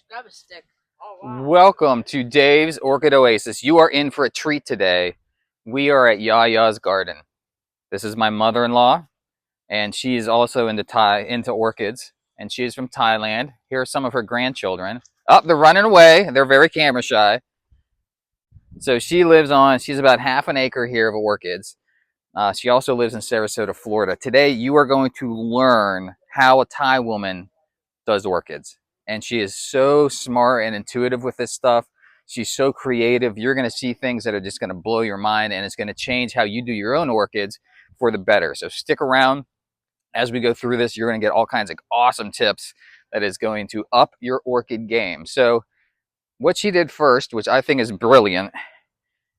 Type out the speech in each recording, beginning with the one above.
Grab a stick. Oh, wow. Welcome to Dave's Orchid Oasis. You are in for a treat today. We are at Yaya's garden. This is my mother-in-law, and she is also into orchids, and she is from Thailand. Here are some of her grandchildren. Oh, they're running away. They're very camera shy. So she's about half an acre here of orchids. She also lives in Sarasota, Florida. Today, you are going to learn how a Thai woman does orchids. And she is so smart and intuitive with this stuff. She's so creative. You're going to see things that are just going to blow your mind, and it's going to change how you do your own orchids for the better. So stick around as we go through this. You're going to get all kinds of awesome tips that is going to up your orchid game. So what she did first, which I think is brilliant,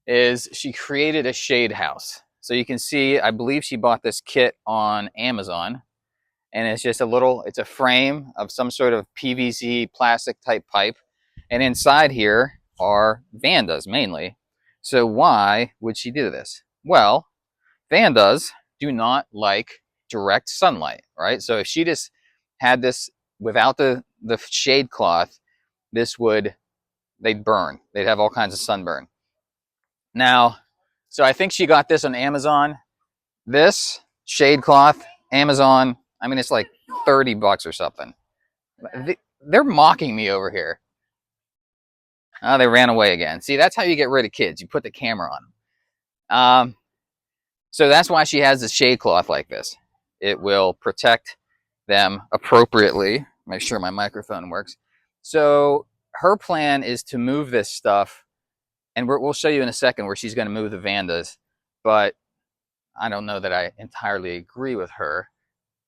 is she created a shade house. So you can see, I believe she bought this kit on Amazon, and it's just it's a frame of some sort of PVC plastic type pipe. And inside here are vandas mainly. So why would she do this? Well, vandas do not like direct sunlight, right? So if she just had this without the shade cloth, they'd burn. They'd have all kinds of sunburn. Now, so I think she got this on Amazon. This shade cloth, Amazon, I mean, it's like $30 or something. They're mocking me over here. Oh, they ran away again. See, that's how you get rid of kids. You put the camera on them. So that's why she has the shade cloth like this. It will protect them appropriately. Make sure my microphone works. So her plan is to move this stuff, and we'll show you in a second where she's going to move the vandas. But I don't know that I entirely agree with her,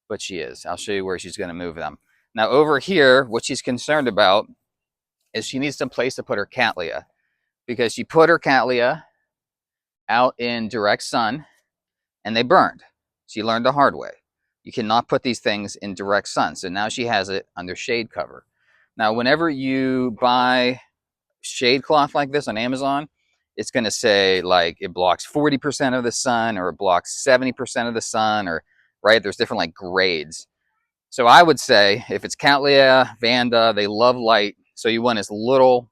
but she is. I'll show you where she's going to move them. Now over here, what she's concerned about is she needs some place to put her cattleya, because she put her cattleya out in direct sun and they burned. She learned the hard way. You cannot put these things in direct sun. So now she has it under shade cover. Now, whenever you buy shade cloth like this on Amazon, it's going to say like it blocks 40% of the sun, or it blocks 70% of the sun, or right, there's different like grades. So I would say if it's Cattleya, Vanda, they love light. So you want as little,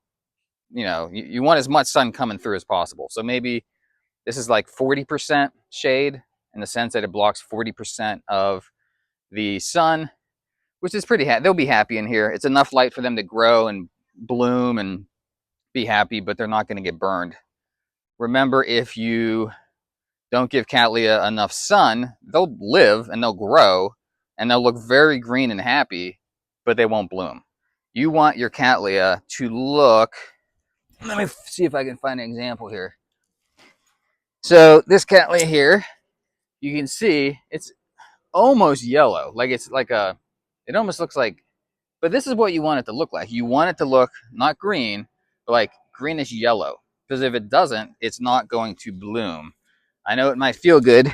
you want as much sun coming through as possible. So maybe this is like 40% shade, in the sense that it blocks 40% of the sun, which is they'll be happy in here. It's enough light for them to grow and bloom and be happy, but they're not going to get burned. Remember, if you don't give Cattleya enough sun, they'll live and they'll grow and they'll look very green and happy, but they won't bloom. You want your Cattleya to look, let me see if I can find an example here. So this Cattleya here, you can see it's almost yellow. Like it almost looks like, but this is what you want it to look like. You want it to look not green, but like greenish yellow. Because if it doesn't, it's not going to bloom. I know it might feel good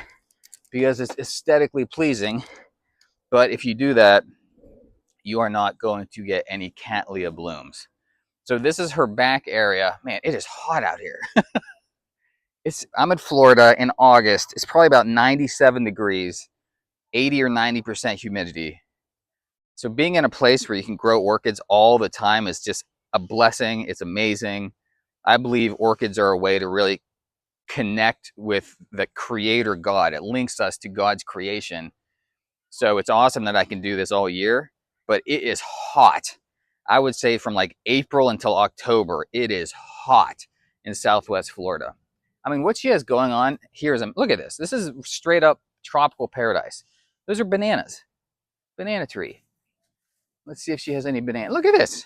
because it's aesthetically pleasing, but if you do that, you are not going to get any Cattleya blooms. So this is her back area. Man, it is hot out here. I'm in Florida in August. It's probably about 97 degrees, 80 or 90% humidity. So being in a place where you can grow orchids all the time is just a blessing. It's amazing. I believe orchids are a way to really connect with the creator God. It links us to God's creation. So it's awesome that I can do this all year, but it is hot. I would say from like April until October, it is hot in Southwest Florida. I mean, what she has going on here is, look at this. This is straight up tropical paradise. Those are bananas. Banana tree. Let's see if she has any banana. Look at this.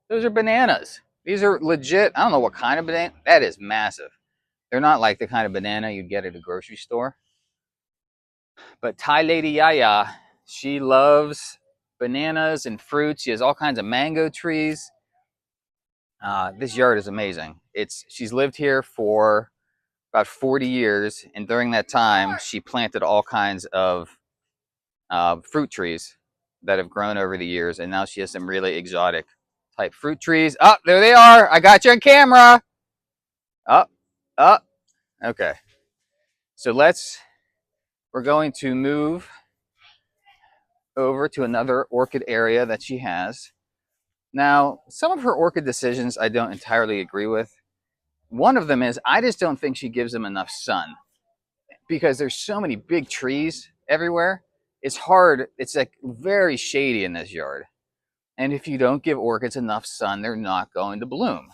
Those are bananas. These are legit. I don't know what kind of banana. That is massive. They're not like the kind of banana you'd get at a grocery store. But Thai lady Yaya, she loves bananas and fruits. She has all kinds of mango trees. This yard is amazing. She's lived here for about 40 years, and during that time, she planted all kinds of fruit trees that have grown over the years, and now she has some really exotic type fruit trees. Oh, there they are. I got you on camera. Oh, oh, okay. So we're going to move over to another orchid area that she has. Now, some of her orchid decisions I don't entirely agree with. One of them is I just don't think she gives them enough sun because there's so many big trees everywhere. It's hard. It's like very shady in this yard. And if you don't give orchids enough sun, they're not going to bloom.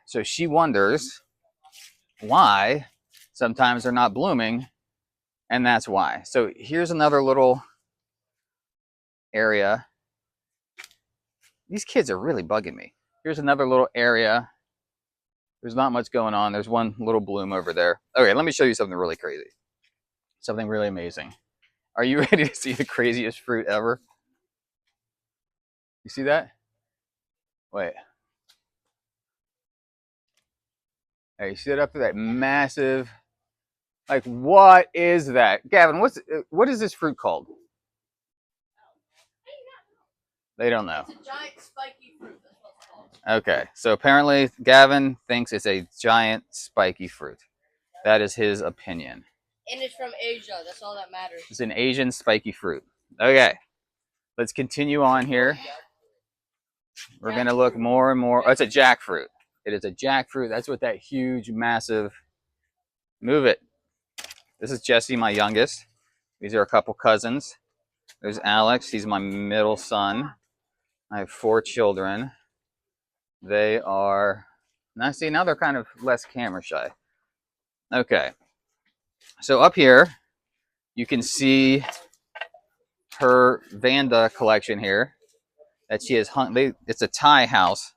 So she wonders why sometimes they're not blooming, and that's why. So here's another little area. These kids are really bugging me. Here's another little area. There's not much going on. There's one little bloom over there. Okay, let me show you something really crazy. Something really amazing. Are you ready to see the craziest fruit ever? You see that? Wait. Hey, you see that up there? That massive. Like, what is that? Gavin, what is this fruit called? They don't know. It's a giant spiky fruit. That's what it's called. Okay, so apparently Gavin thinks it's a giant spiky fruit. That is his opinion. And it's from Asia. That's all that matters. It's an Asian spiky fruit. Okay, let's continue on here. We're going to look more and more. Oh, it's a jackfruit. It is a jackfruit. That's what that huge, massive. Move it. This is Jesse, my youngest. These are a couple cousins. There's Alex. He's my middle son. I have 4 children. They are. Now, see, now they're kind of less camera shy. Okay. So up here, you can see her Vanda collection here that she has hung. It's a Thai house,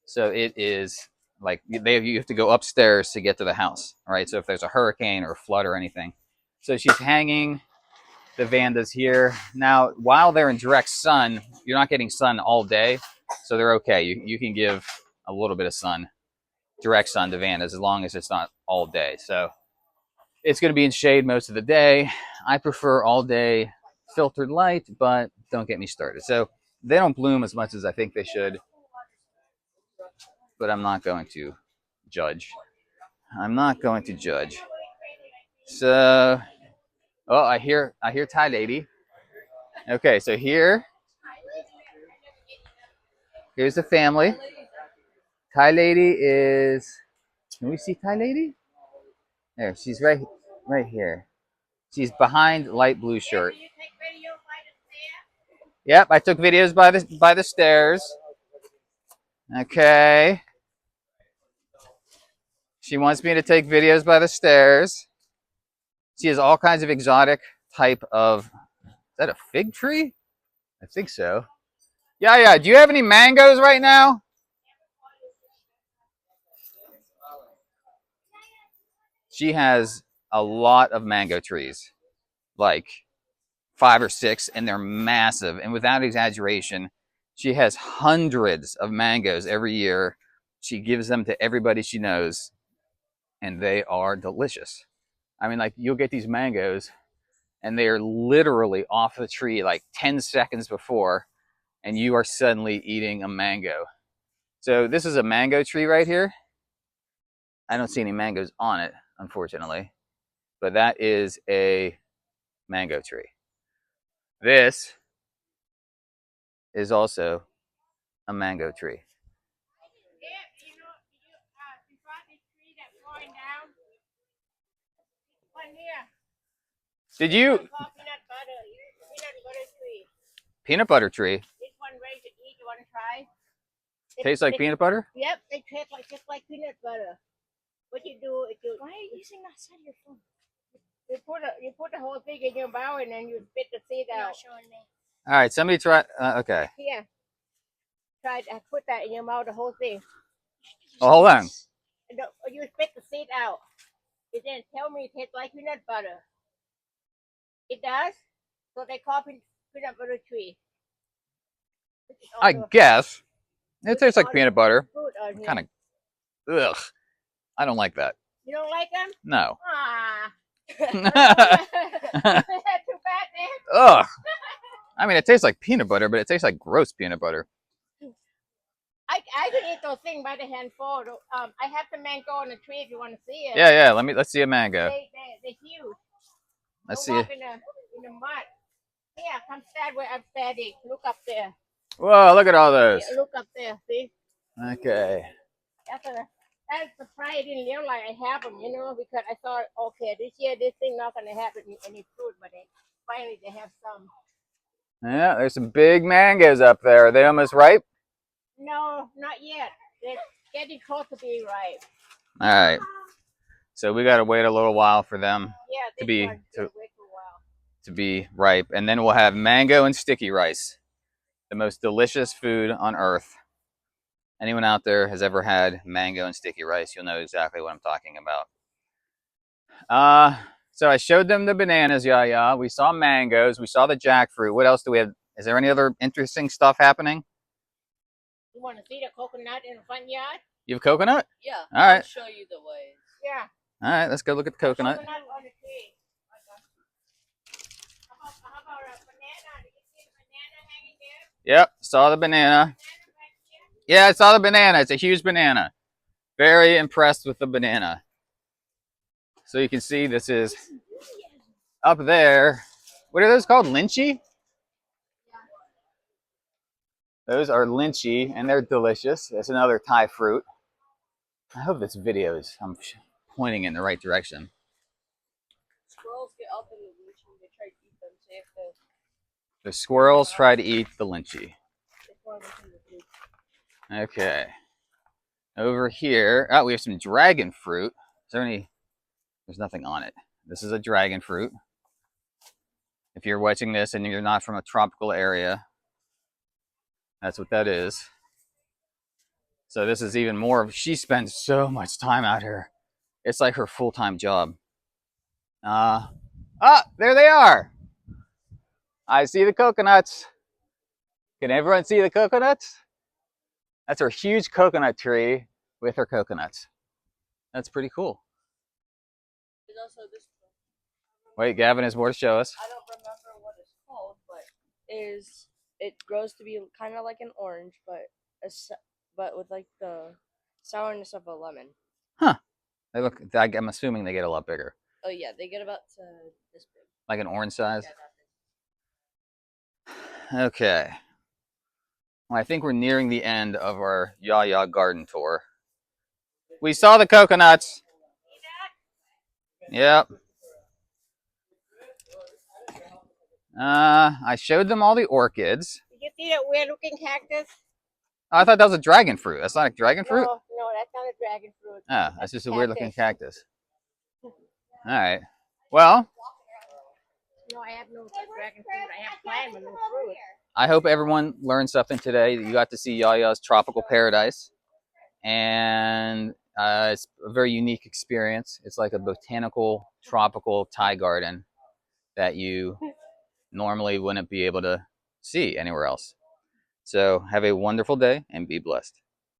so it is like you have to go upstairs to get to the house. All right, so if there's a hurricane or a flood or anything, so she's hanging the Vandas here. Now, while they're in direct sun, you're not getting sun all day, so they're okay. You can give a little bit of sun, direct sun to Vandas as long as it's not all day. So it's going to be in shade most of the day. I prefer all day filtered light, but don't get me started. So they don't bloom as much as I think they should, but I'm not going to judge. I'm not going to judge. So, oh, I hear Thai lady. Okay, so here's the family. Thai lady is. Can we see Thai lady? There, she's right here. She's behind light blue shirt. Yep, I took videos by the stairs. Okay. She wants me to take videos by the stairs. She has all kinds of exotic type of. Is that a fig tree? I think so. Yeah. Do you have any mangoes right now? She has a lot of mango trees, like 5 or 6, and they're massive. And without exaggeration, she has hundreds of mangoes every year. She gives them to everybody she knows, and they are delicious. I mean, like, you'll get these mangoes, and they are literally off the tree like 10 seconds before, and you are suddenly eating a mango. So this is a mango tree right here. I don't see any mangoes on it, unfortunately, but that is a mango tree. This is also a mango tree. Did you? Peanut butter tree. This one ready to eat. You want to try? Tastes like peanut butter? Yep, they taste like just like peanut butter. What you do is you. Why are you using that side of your phone? You put the whole thing in your mouth and then you spit the seed You're out. not showing me. All right, somebody try. Okay. Here, try to put that in your mouth, the whole thing. Oh, hold on. You spit the seed out. It then tell me it tastes like peanut butter. It does. So they call peanut butter tree. I guess it tastes like peanut butter. Kind of. Ugh. I don't like that. You don't like them? No. Ah. Too bad, man. Ugh. I mean, it tastes like peanut butter, but it tastes like gross peanut butter. I could eat those things by the handful. I have some mango on the tree if you want to see it. Yeah. Let's see a mango. They're huge. Let's Go see walk it. in the mud. Yeah, come stand where I'm standing. Look up there. Whoa, look at all those. Yeah, look up there. See? Okay. That's the pride I didn't realize I have them, because I thought, okay, this year this thing not gonna have any fruit, but finally they have some. Yeah, there's some big mangoes up there. Are they almost ripe? No, not yet. They're getting close to being ripe. All right. So we gotta wait a little while for them Yeah, to this be one, wait for a while. to be ripe, and then we'll have mango and sticky rice, the most delicious food on earth. Anyone out there has ever had mango and sticky rice, you'll know exactly what I'm talking about. So I showed them the bananas, Yaya. We saw mangoes. We saw the jackfruit. What else do we have? Is there any other interesting stuff happening? You want to see the coconut in the front yard? You have coconut? Yeah. All right. I'll show you the ways. Yeah. All right, let's go look at the coconut. Coconut on the tree. How about a banana? Did you see the banana hanging there? Yep, saw the banana. Yeah, I saw the banana. It's a huge banana. Very impressed with the banana. So you can see this is up there. What are those called? Lychee? Those are lychee, and they're delicious. That's another Thai fruit. I hope this video is, I'm pointing in the right direction. Squirrels get up in the woods and they try to eat them. So you have to. The squirrels try to eat the lychee. Okay. Over here, oh, we have some dragon fruit. Is there any? There's nothing on it. This is a dragon fruit. If you're watching this and you're not from a tropical area, that's what that is. So this is even more of, she spends so much time out here. It's like her full-time job. There they are. I see the coconuts. Can everyone see the coconuts? That's her huge coconut tree with her coconuts. That's pretty cool. There's also this one. Wait, Gavin has more to show us. I don't remember what it's called, but it grows to be kind of like an orange, but with like the sourness of a lemon. Huh. They look, I'm assuming they get a lot bigger. Oh yeah, they get about this big. Like an orange size? Yeah, Okay. Well, I think we're nearing the end of our Yaya garden tour. We saw the coconuts. Yep. I showed them all the orchids. Did you see that weird looking cactus? Oh, I thought that was a dragon fruit. That's not a dragon fruit? No, that's not a dragon fruit. Ah, that's just a weird looking cactus. All right. Well, no, I have no dragon fruit. I have plants with no fruit. I hope everyone learned something today. You got to see Yaya's tropical paradise. And it's a very unique experience. It's like a botanical, tropical Thai garden that you normally wouldn't be able to see anywhere else. So have a wonderful day and be blessed.